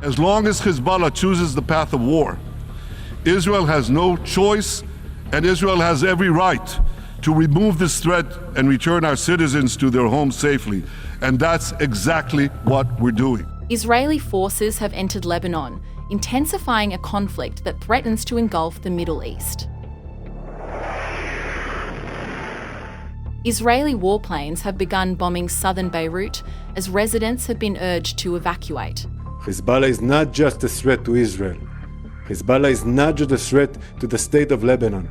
As long as Hezbollah chooses the path of war, Israel has no choice, and Israel has every right to remove this threat and return our citizens to their homes safely. And that's exactly what we're doing. Israeli forces have entered Lebanon, intensifying a conflict that threatens to engulf the Middle East. Israeli warplanes have begun bombing southern Beirut as residents have been urged to evacuate. Hezbollah is not just a threat to Israel. Hezbollah is not just a threat to the state of Lebanon.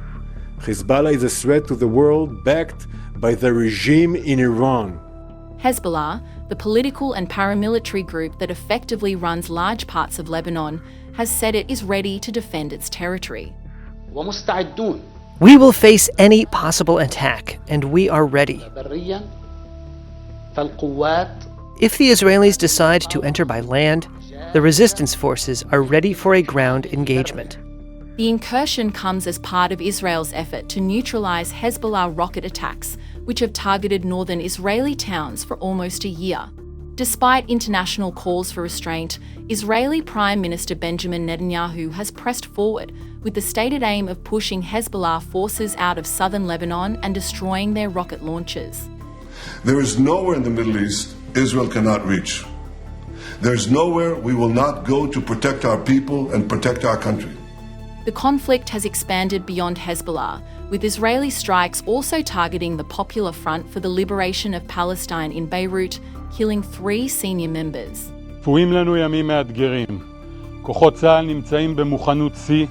Hezbollah is a threat to the world backed by the regime in Iran. Hezbollah, the political and paramilitary group that effectively runs large parts of Lebanon, has said it is ready to defend its territory. We will face any possible attack, and we are ready. If the Israelis decide to enter by land, the resistance forces are ready for a ground engagement. The incursion comes as part of Israel's effort to neutralize Hezbollah rocket attacks, which have targeted northern Israeli towns for almost a year. Despite international calls for restraint, Israeli Prime Minister Benjamin Netanyahu has pressed forward with the stated aim of pushing Hezbollah forces out of southern Lebanon and destroying their rocket launchers. There is nowhere in the Middle East Israel cannot reach. There's nowhere we will not go to protect our people and protect our country. The conflict has expanded beyond Hezbollah, with Israeli strikes also targeting the Popular Front for the Liberation of Palestine in Beirut, killing 3 senior members. צפויים לנו ימים מאתגרים. כוחות צה"ל נמצאים במוכנות שיא,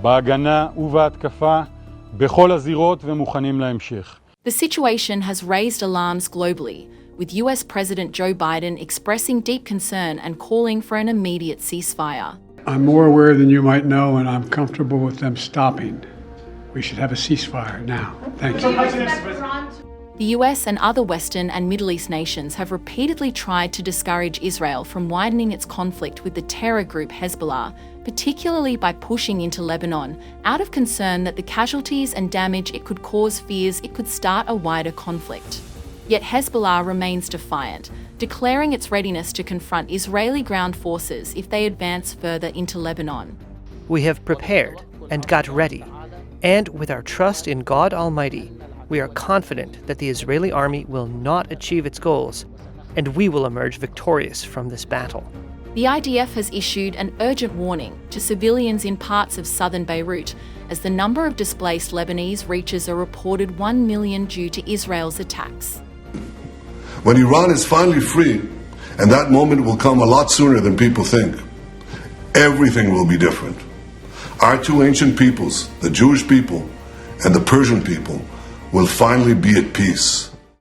בהגנה ובהתקפה, בכל הזירות ומוכנים להמשך. The situation has raised alarms globally, with US President Joe Biden expressing deep concern and calling for an immediate ceasefire. I'm more aware than you might know, and I'm comfortable with them stopping. We should have a ceasefire now. Thank you. The US and other Western and Middle East nations have repeatedly tried to discourage Israel from widening its conflict with the terror group Hezbollah, particularly by pushing into Lebanon, out of concern that the casualties and damage it could cause fears it could start a wider conflict. Yet Hezbollah remains defiant, declaring its readiness to confront Israeli ground forces if they advance further into Lebanon. We have prepared and got ready, and with our trust in God Almighty, we are confident that the Israeli army will not achieve its goals, and we will emerge victorious from this battle. The IDF has issued an urgent warning to civilians in parts of southern Beirut as the number of displaced Lebanese reaches a reported 1 million due to Israel's attacks. When Iran is finally free, and that moment will come a lot sooner than people think, everything will be different. Our 2 ancient peoples, the Jewish people and the Persian people, will finally be at peace.